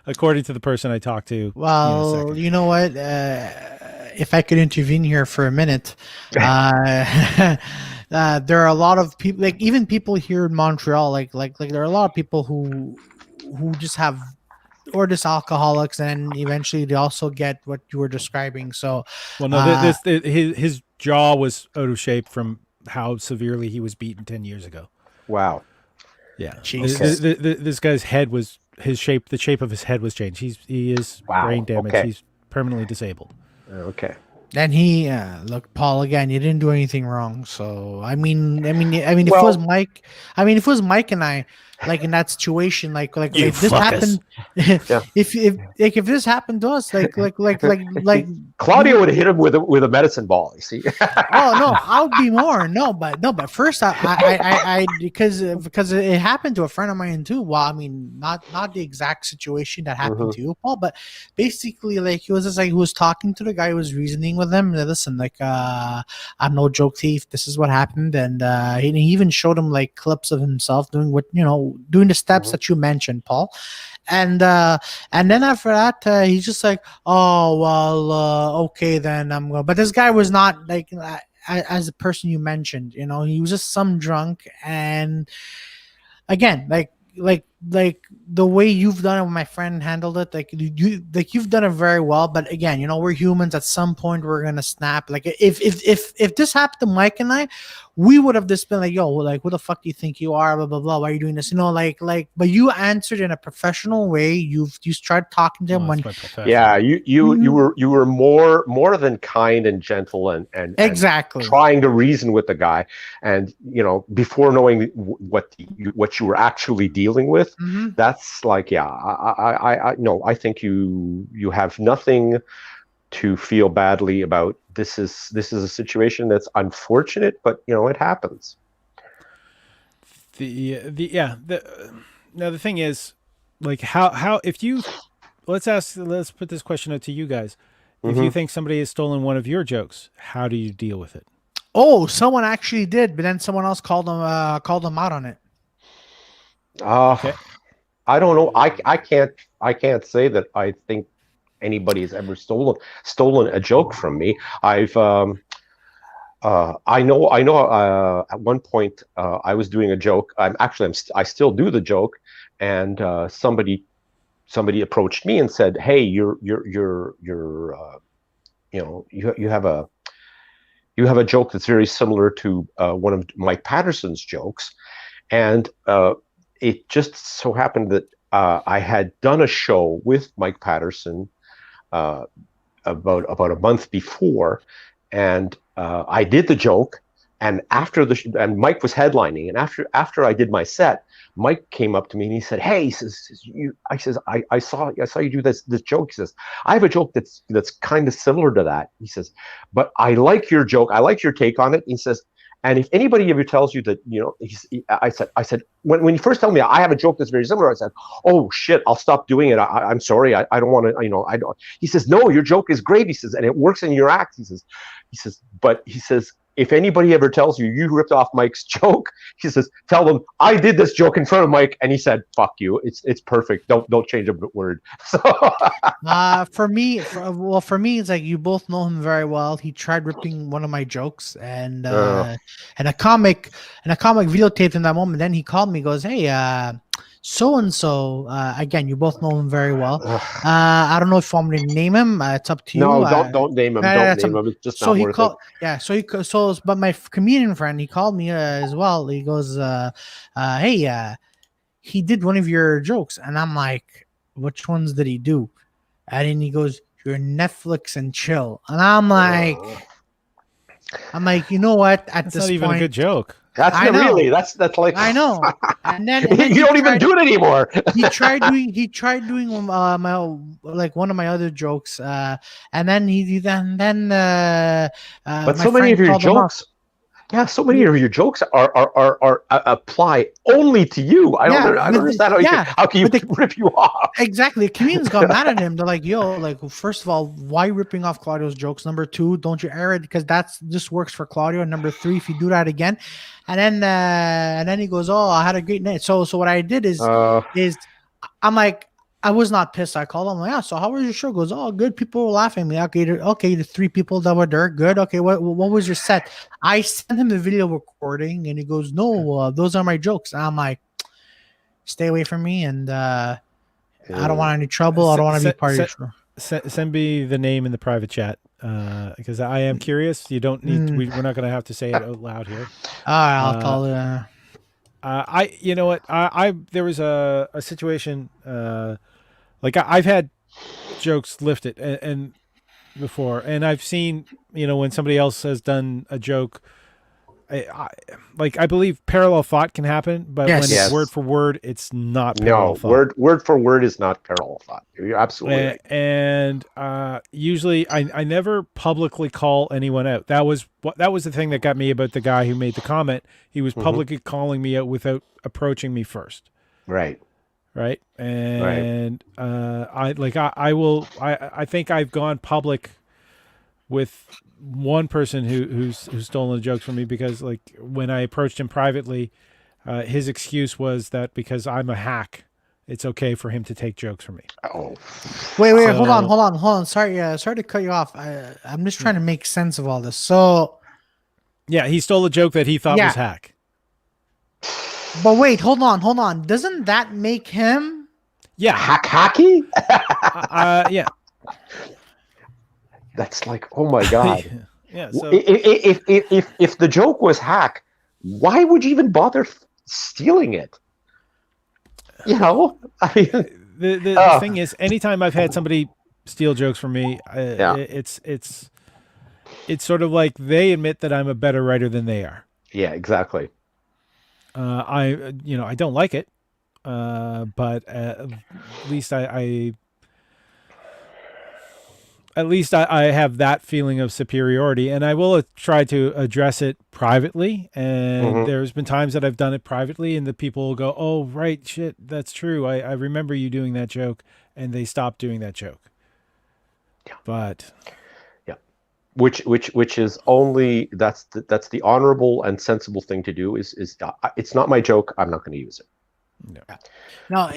According to the person I talked to. Well, you know what? If I could intervene here for a minute, there are a lot of people, like even people here in Montreal, like there are a lot of people who just have, or just alcoholics, and eventually they also get what you were describing. So, well, no, his jaw was out of shape from how severely he was beaten 10 years ago. Wow. Yeah. This guy's head was the shape of his head was changed. He is brain damaged. Okay. He's permanently disabled. Okay. And he look, Paul, again, you didn't do anything wrong. So if it was Mike, if it was Mike and I, like in that situation, like if this happened, if this happened to us, like Claudio would have hit him with a medicine ball. You see? Oh no, I would be more but first I because it happened to a friend of mine too. Well, I mean, not the exact situation that happened to you, Paul, but basically, like he was just like, he was talking to the guy who was reasoning with him. Listen, like I'm no joke thief. This is what happened, and he even showed him like clips of himself doing doing the steps that you mentioned, Paul. And then after that, he's just like, oh well, okay then I'm going. But this guy was not like as the person you mentioned. You know, he was just some drunk. And again, like the way you've done it, when my friend handled it, you've done it very well. But again, we're humans. At some point, we're gonna snap. Like if this happened to Mike and I, we would have just been like, yo, like, who the fuck do you think you are? Blah blah blah. Why are you doing this? But you answered in a professional way. You tried talking to him you were more than kind and gentle and exactly trying to reason with the guy, and before knowing what you were actually dealing with. That's like, I think you have nothing to feel badly about. This is a situation that's unfortunate, but it happens. Now the thing is, like, how if you let's put this question out to you guys. If you think somebody has stolen one of your jokes, how do you deal with it? Oh, someone actually did, but then someone else called them out on it. Okay. I don't know. I can't say that I think anybody's ever stolen a joke from me. I know at one point I was doing a joke. I still do the joke, and somebody approached me and said, "Hey, you you have a joke that's very similar to one of Mike Patterson's jokes, and it just so happened that I had done a show with Mike Patterson about a month before, and I did the joke, and and Mike was headlining, and after I did my set, Mike came up to me and he said, "Hey," he says, I saw you do this joke." He says, "I have a joke that's kind of similar to that." He says, "But I like your joke. I like your take on it." He says, "And if anybody ever tells you that, I said, when you first tell me I have a joke that's very similar, I said, oh shit, I'll stop doing it. I'm sorry. I don't want to, I don't." He says, "No, your joke is great." He says, "And it works in your act." He says, "But," he says, "if anybody ever tells you ripped off Mike's joke," he says, "tell them I did this joke in front of Mike and he said, fuck you. It's perfect. Don't change a word." So for me, it's like you both know him very well. He tried ripping one of my jokes, and a comic videotaped in that moment. Then he called me, goes, "Hey, so and so." Again, you both know him very well. I don't know if you want me to name him. It's up to you. No, don't name him. Don't name him. It's just so not he worth called. it. Yeah. But my comedian friend, he called me as well. He goes, "Hey, he did one of your jokes," and I'm like, "Which ones did he do?" And then he goes, "Your Netflix and chill." And I'm like, you know what? That's not even a good joke. That's not really. That's like, I know. And then you don't even do it anymore. he tried doing my one of my other jokes, and then but so many of your jokes. Yeah, so many of your jokes are apply only to you. I don't understand how can you rip you off. Exactly. The comedians got mad at him. They're like, "Yo, like, first of all, why ripping off Claudio's jokes? Number two, don't you air it because this works for Claudio. And number three, if you do that again," and then he goes, "Oh, I had a great night." So what I did is I'm like, I was not pissed. I called him, like, "Yeah, so how was your show?" Goes, "Oh, good. People were laughing at me." Okay, the three people that were there, good. Okay, what was your set? I sent him the video recording, and he goes, "No, those are my jokes." I'm like, "Stay away from me," and I don't want any trouble. I don't want to be part of your show. Send me the name in the private chat because I am curious. You don't need. We're not going to have to say it out loud here. All right, I'll call it. You know what? There was a situation. Like I've had jokes lifted and before, and I've seen, when somebody else has done a joke, I believe parallel thought can happen, but when it's word for word, it's not parallel thought. Word for word is not parallel thought. You're absolutely right. And usually I never publicly call anyone out. That was the thing that got me about the guy who made the comment. He was publicly calling me out without approaching me first. Right. And I think I've gone public with one person who's stolen jokes from me because, like, when I approached him privately, his excuse was that because I'm a hack, it's okay for him to take jokes from me. Oh, wait, hold on. Sorry to cut you off. I'm just trying to make sense of all this. So, yeah, he stole a joke that he thought was hack. But wait, hold on. Doesn't that make him? Yeah, hacky? Yeah. That's like, oh my god. Yeah. So if the joke was hack, why would you even bother stealing it? I mean, the thing is, anytime I've had somebody steal jokes from me, it's sort of like they admit that I'm a better writer than they are. Yeah, exactly. I don't like it, but at least I have that feeling of superiority, and I will try to address it privately. And there's been times that I've done it privately, and the people will go, "Oh, right, shit, that's true. I remember you doing that joke," and they stop doing that joke. Yeah. But which is only that's the honorable and sensible thing to do. Is it's not my joke. I'm not going to use it. No,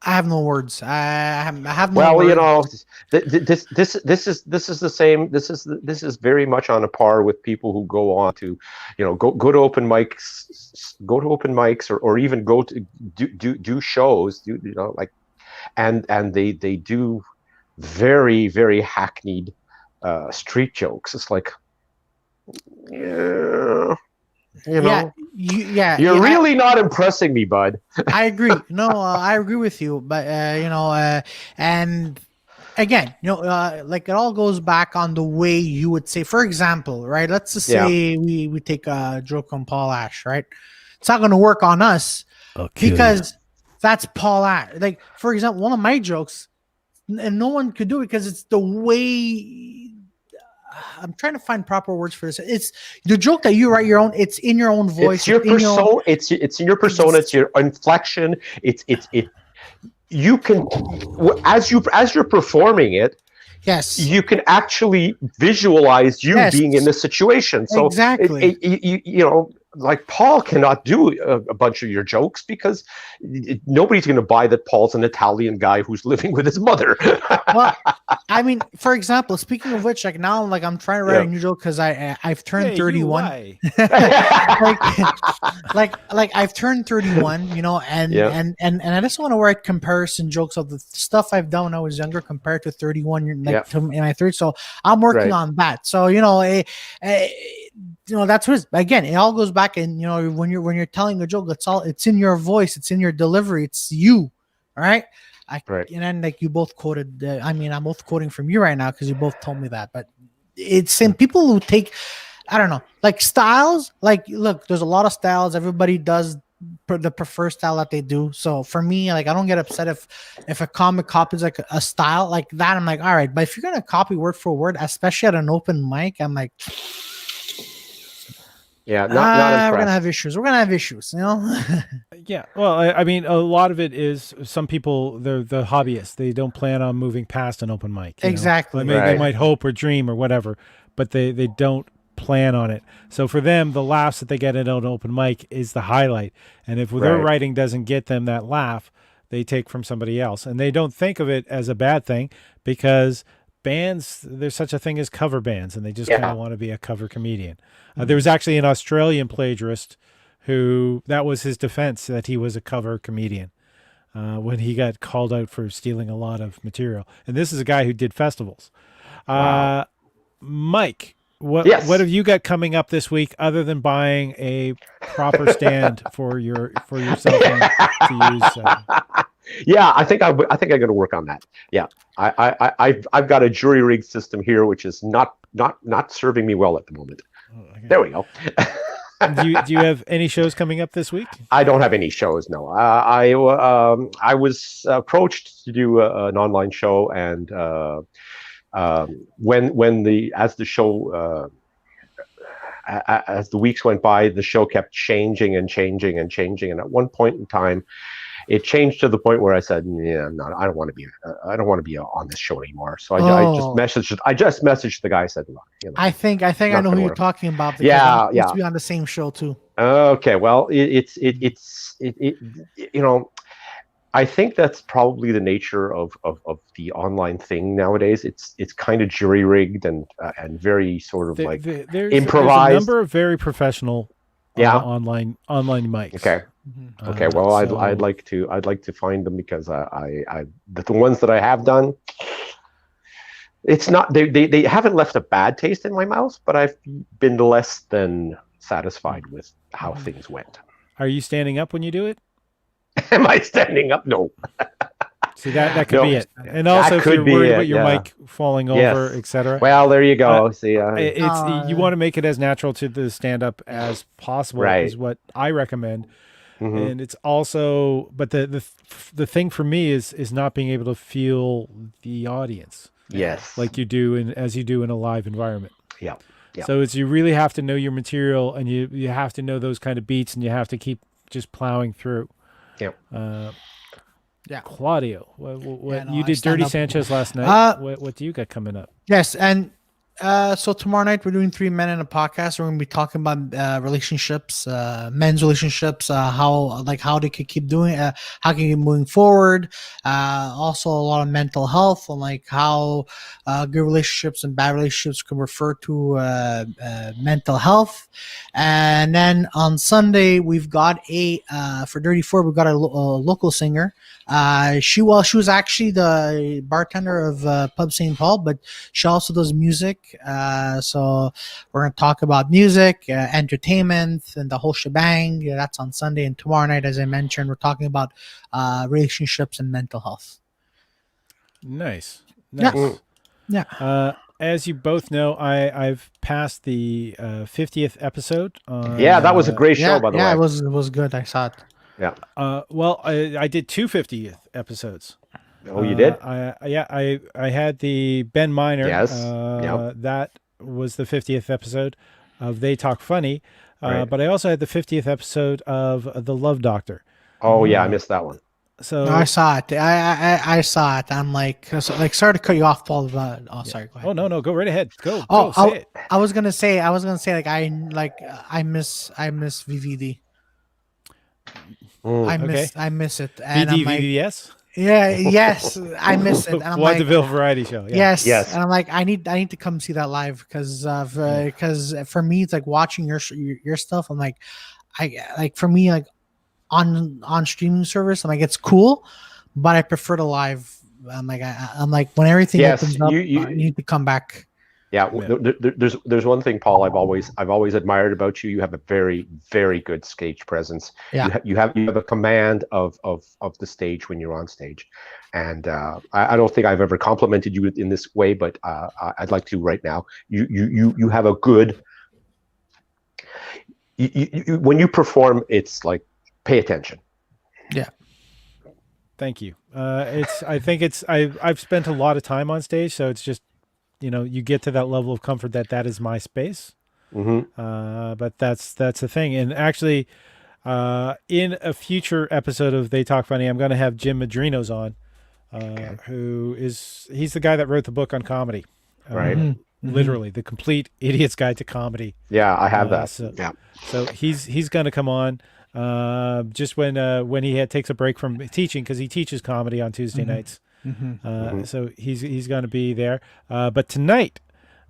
I have no words. I have no words. This is the same. This is very much on a par with people who go on to, go to open mics, or even go to do shows. And they do very, very hackneyed street jokes. It's like, yeah, you're really not impressing me, bud. I agree. No, I agree with you. But and again, like it all goes back on the way you would say. For example, right? Let's just say we take a joke on Paul Ash, right? It's not going to work on us because that's Paul Ash. Like, for example, one of my jokes, and no one could do it because it's the way. I'm trying to find proper words for this. It's the joke that you write your own. It's in your own voice. It's your persona. It's in your persona. It's your inflection. You can, as you're performing it. Yes, you can actually visualize you being in the situation. So exactly, like Paul cannot do a bunch of your jokes because nobody's going to buy that Paul's an Italian guy who's living with his mother. Well, I mean, for example, speaking of which, like now, like I'm trying to write a new joke because I've turned 31. like I've turned 31, and I just want to write comparison jokes of the stuff I've done when I was younger compared to 31 in my 30s. So I'm working on that. So that's what again, it all goes back, and when you're telling a joke, it's in your voice, it's in your delivery, it's you, all right. And then like you both quoted, I'm both quoting from you right now because you both told me that, but it's in people who take, I don't know, like styles. Like, look, there's a lot of styles. Everybody does the preferred style that they do. So for me, like, I don't get upset if a comic copies like a style like that. I'm like, all right, but if you're gonna copy word for word, especially at an open mic, I'm like, not impressed. We're gonna have issues, Yeah, well, I mean, a lot of it is some people, they're the hobbyists. They don't plan on moving past an open mic. Exactly. I mean, they might hope or dream or whatever, but they don't plan on it. So for them, the laughs that they get at an open mic is the highlight. And if their writing doesn't get them that laugh, they take from somebody else. And they don't think of it as a bad thing because bands, there's such a thing as cover bands, and they just kind of want to be a cover comedian. There was actually an Australian plagiarist who, that was his defense, that he was a cover comedian when he got called out for stealing a lot of material. And this is a guy who did festivals. Wow. Mike, what have you got coming up this week other than buying a proper stand for your cell phone to use? Yeah, I think I'm going to work on that. Yeah, I've got a jury rig system here, which is not serving me well at the moment. Okay. There we go. do you have any shows coming up this week? I don't have any shows. No, I was approached to do an online show, and as the weeks went by, the show kept changing and changing and changing, and at one point in time, it changed to the point where I said, "Yeah, no, I don't want to be on this show anymore." So I just messaged the guy. Said, "Look, I think I know who you're talking about. Yeah. To be on the same show too." Okay, well, it's I think that's probably the nature of the online thing nowadays. It's kind of jury rigged and very sort of improvised. There's a number of very professional online mics. Okay. Okay. Well, I'd like to find them because the ones that I have done, it's not they haven't left a bad taste in my mouth, but I've been less than satisfied with how things went. Are you standing up when you do it? Am I standing up? No. See, that could be it. And also, if you're worried about your mic falling over, etc. Well, there you go. See, you want to make it as natural to the stand-up as possible. Is what I recommend. Mm-hmm. And it's also, but the thing for me is not being able to feel the audience. Yes. Like you do as you do in a live environment. Yeah. So you really have to know your material, and you have to know those kind of beats, and you have to keep just plowing through. Claudio, you did Dirty Sanchez last night. What do you got coming up? Yes, and So tomorrow night we're doing 3 Men in a Podcast. We're going to be talking about relationships, men's relationships, how they could keep doing, how can you keep moving forward. Also a lot of mental health and like how good relationships and bad relationships can refer to mental health. And then on Sunday we've got for Dirty Four we've got a local singer. She was actually the bartender of Pub St. Paul, but she also does music. So we're going to talk about music, entertainment, and the whole shebang. Yeah, that's on Sunday. And tomorrow night, as I mentioned, we're talking about relationships and mental health. Nice. Yeah. As you both know, I've passed the 50th episode. Yeah, that was a great show, by the way. Yeah, it was good. I saw it. Yeah. Well, I did 250th episodes. Oh, you did? I had the Ben Miner. Yes. That was the 50th episode of They Talk Funny. Right. But I also had the 50th episode of The Love Doctor. Oh, yeah, I missed that one. So No, I saw it. I saw it. I'm like sorry to cut you off, Paul. But sorry. Go ahead. Oh no, go right ahead. Go. Oh, say it. I was gonna say like I miss VVD. I miss it. And I'm like, VDVDS? yeah, yes, I miss it. And I'm like, Vaudeville Variety Show. Yeah. yes, and I'm like, I need to come see that live because for me it's like watching your stuff. I'm like, for me like on streaming service, I'm like it's cool, but I prefer the live. I'm like when everything opens up, you need to come back. Yeah, there's one thing, Paul. I've always admired about you. You have a very, very good stage presence. Yeah, you have a command of the stage when you're on stage, and I don't think I've ever complimented you in this way, but I'd like to right now. You have a good. When you perform, it's like pay attention. Yeah. Thank you. I've spent a lot of time on stage, so it's just. You get to that level of comfort that is my space. Mm-hmm. But that's the thing. And actually, in a future episode of They Talk Funny, I'm going to have Jim Madrinos on, he's the guy that wrote the book on comedy. Right. Literally, The Complete Idiot's Guide to Comedy. Yeah, I have that. So he's going to come on just when he takes a break from teaching, because he teaches comedy on Tuesday nights. So he's going to be there. But tonight,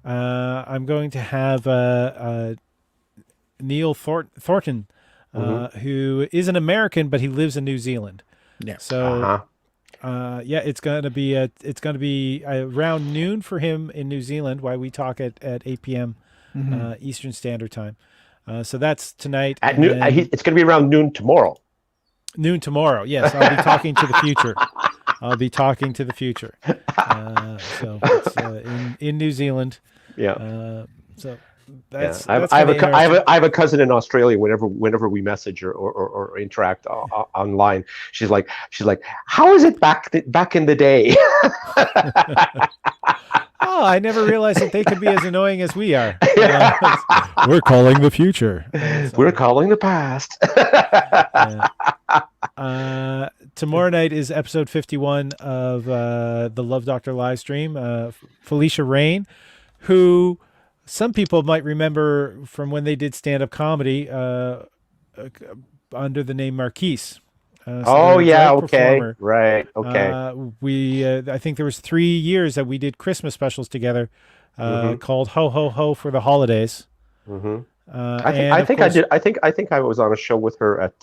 I'm going to have Neil Thornton, who is an American, but he lives in New Zealand. Yeah. So, it's going to be around noon for him in New Zealand, while we talk at 8 p.m. Eastern Standard Time. So that's tonight. At noon, it's going to be around noon tomorrow. Noon tomorrow. Yes, I'll be talking to the future. So it's in New Zealand. Yeah. So that's. I have a cousin in Australia. Whenever we message or interact online, she's like, how is it back in the day? Oh, I never realized that they could be as annoying as we are. We're calling the future. We're calling the past. Tomorrow night is episode 51 of the Love Doctor live stream. Felicia Rain, who some people might remember from when they did stand-up comedy under the name Marquise. Okay. Performer. Right. Okay. I think there was 3 years that we did Christmas specials together called Ho Ho Ho for the Holidays. I think I was on a show with her at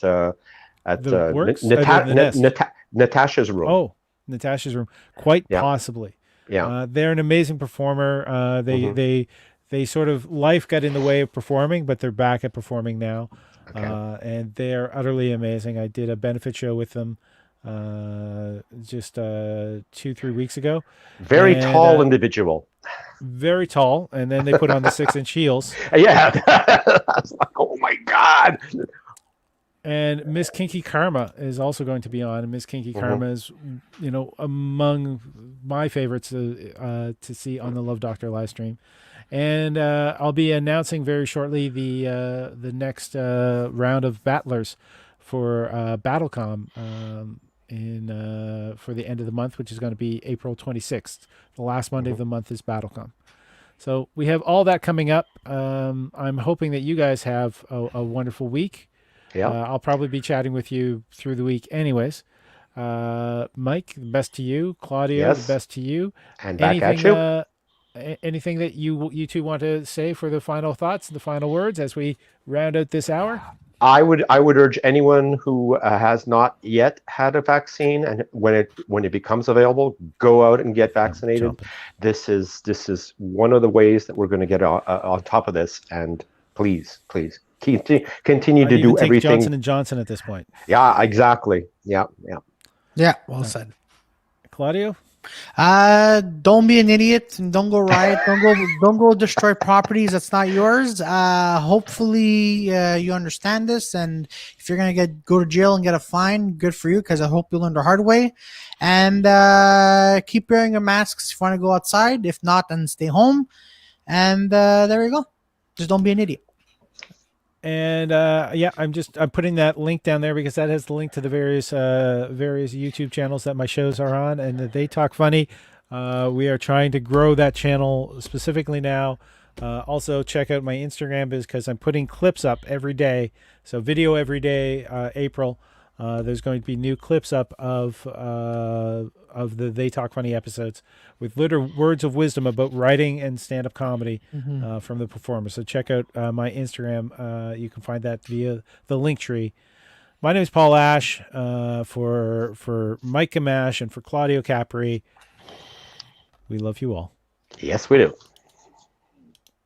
Natasha's room. Oh, Natasha's room. Quite possibly. Yeah. They're an amazing performer. They sort of, life got in the way of performing, but they're back at performing now. Okay. And they're utterly amazing. I did a benefit show with them just 2-3 weeks ago. Very tall individual. Very tall. And then they put on the 6-inch heels. Yeah. I was like, oh my God. And Miss Kinky Karma is also going to be on. And Miss Kinky Karma is, among my favorites to see on the Love Doctor live stream. And I'll be announcing very shortly the next round of battlers for BattleCom for the end of the month, which is going to be April 26th. The last Monday of the month is BattleCom. So we have all that coming up. I'm hoping that you guys have a wonderful week. Yeah. I'll probably be chatting with you through the week anyways. Mike, the best to you. Claudio, the Yes. best to you. And back at you. Anything that you two want to say for the final thoughts and the final words as we round out this hour? I would urge anyone who has not yet had a vaccine, and when it becomes available, go out and get vaccinated. This is one of the ways that we're going to get on top of this. And please continue to do everything. Johnson and Johnson at this point. Yeah, exactly. Yeah. Well said. Claudio? Don't be an idiot and don't go riot. Don't go destroy properties that's not yours. Hopefully you understand this, and if you're gonna go to jail and get a fine, good for you, because I hope you learn the hard way. And keep wearing your masks if you want to go outside. If not, then stay home. And there you go. Just don't be an idiot. And I'm putting that link down there because that has the link to the various YouTube channels that my shows are on, and They Talk Funny. We are trying to grow that channel specifically now. Also check out my Instagram because I'm putting clips up every day. So video every day. April, there's going to be new clips up of the They Talk Funny episodes with literal words of wisdom about writing and stand-up comedy from the performers. So check out my Instagram. You can find that via the link tree. My name is Paul Ash. For Mike Gamache and for Claudio Capri, we love you all. Yes, we do.